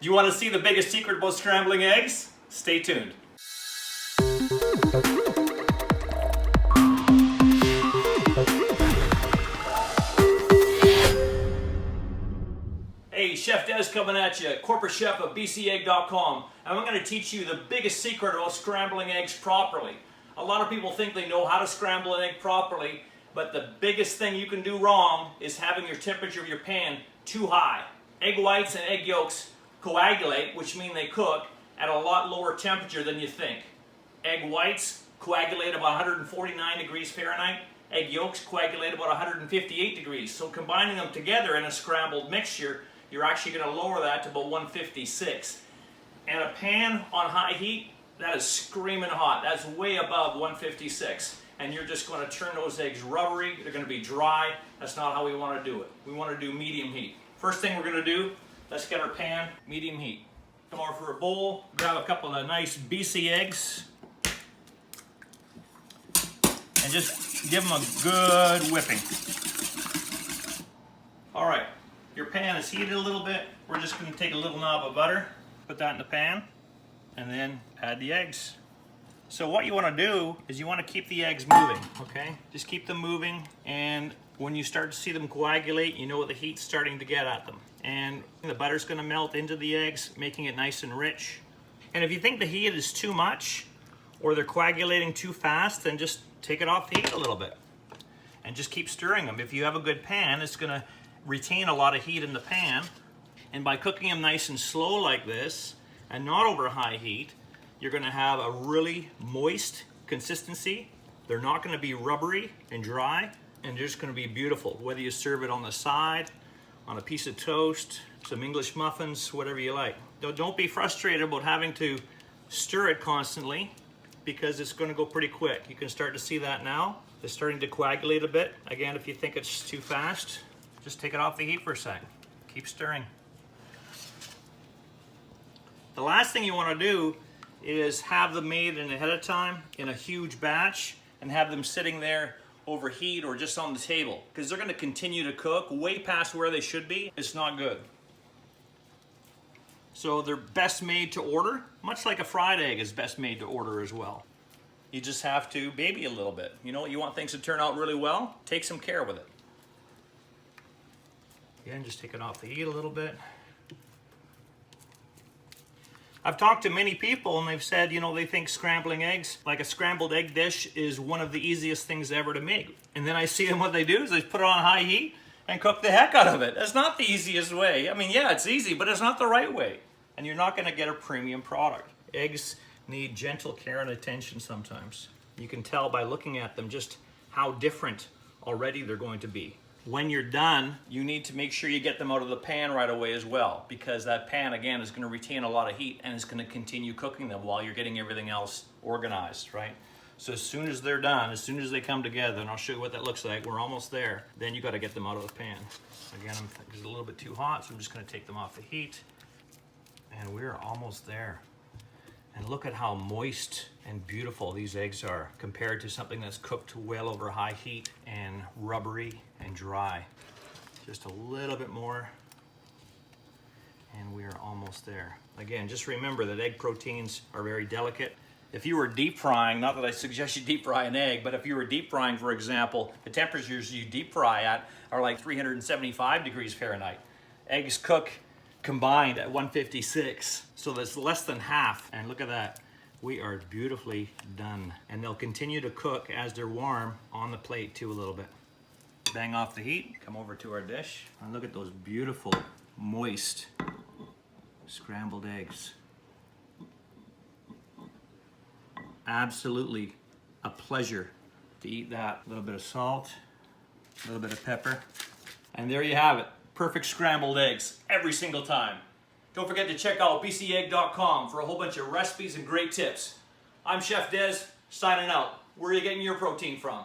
Do you want to see the biggest secret about scrambling eggs? Stay tuned. Hey, Chef Dez coming at you, corporate chef of bcegg.com, and I'm going to teach you the biggest secret about scrambling eggs properly. A lot of people think they know how to scramble an egg properly, but the biggest thing you can do wrong is having your temperature of your pan too high. Egg whites and egg yolks coagulate, which means they cook at a lot lower temperature than you think. Egg whites coagulate about 149 degrees Fahrenheit. Egg yolks coagulate about 158 degrees. So combining them together in a scrambled mixture, you're actually going to lower that to about 156. And a pan on high heat, that is screaming hot. That's way above 156. And you're just going to turn those eggs rubbery. They're going to be dry. That's not how we want to do it. We want to do medium heat. First thing we're going to do, let's get our pan medium heat. Come over for a bowl, grab a couple of nice BC eggs, and just give them a good whipping. All right, your pan is heated a little bit. We're just going to take a little knob of butter, put that in the pan, and then add the eggs. So what you want to do is you want to keep the eggs moving, okay? Just keep them moving, and when you start to see them coagulate, you know the heat's starting to get at them. And the butter's going to melt into the eggs, making it nice and rich. And if you think the heat is too much, or they're coagulating too fast, then just take it off the heat a little bit. And just keep stirring them. If you have a good pan, it's going to retain a lot of heat in the pan. And by cooking them nice and slow like this, and not over high heat, you're going to have a really moist consistency. They're not going to be rubbery and dry, and they're just going to be beautiful. Whether you serve it on the side, on a piece of toast, some English muffins, whatever you like. Don't be frustrated about having to stir it constantly, because it's going to go pretty quick. You can start to see that now. It's starting to coagulate a bit. Again, if you think it's too fast, just take it off the heat for a sec. Keep stirring. The last thing you want to do is have them made in ahead of time in a huge batch and have them sitting there over heat or just on the table, because they're going to continue to cook way past where they should be. It's not good. So they're best made to order, much like a fried egg is best made to order as well. You just have to baby a little bit. You know, you want things to turn out really well, take some care with it. Again, just take it off the heat a little bit. I've talked to many people and they've said, you know, they think scrambling eggs, like a scrambled egg dish, is one of the easiest things ever to make. And then I see them, what they do is they put it on high heat and cook the heck out of it. That's not the easiest way. I mean, yeah, it's easy, but it's not the right way. And you're not going to get a premium product. Eggs need gentle care and attention sometimes. You can tell by looking at them just how different already they're going to be. When you're done, you need to make sure you get them out of the pan right away as well, because that pan, again, is going to retain a lot of heat and is going to continue cooking them while you're getting everything else organized, right? So as soon as they're done, as soon as they come together, and I'll show you what that looks like, we're almost there, then you got to get them out of the pan. Again, it's a little bit too hot, so I'm just going to take them off the heat, and we're almost there. And look at how moist and beautiful these eggs are compared to something that's cooked well over high heat and rubbery and dry. Just a little bit more, and we're almost there. Again, just remember that egg proteins are very delicate. If you were deep frying, not that I suggest you deep fry an egg, but if you were deep frying, for example, the temperatures you deep fry at are like 375 degrees Fahrenheit. Eggs cook combined at 156, so that's less than half. And look at that, we are beautifully done. And they'll continue to cook as they're warm on the plate too a little bit. Bang off the heat, come over to our dish, and look at those beautiful, moist, scrambled eggs. Absolutely a pleasure to eat that. A little bit of salt, a little bit of pepper, and there you have it. Perfect scrambled eggs every single time. Don't forget to check out bcegg.com for a whole bunch of recipes and great tips. I'm Chef Dez, signing out. Where are you getting your protein from?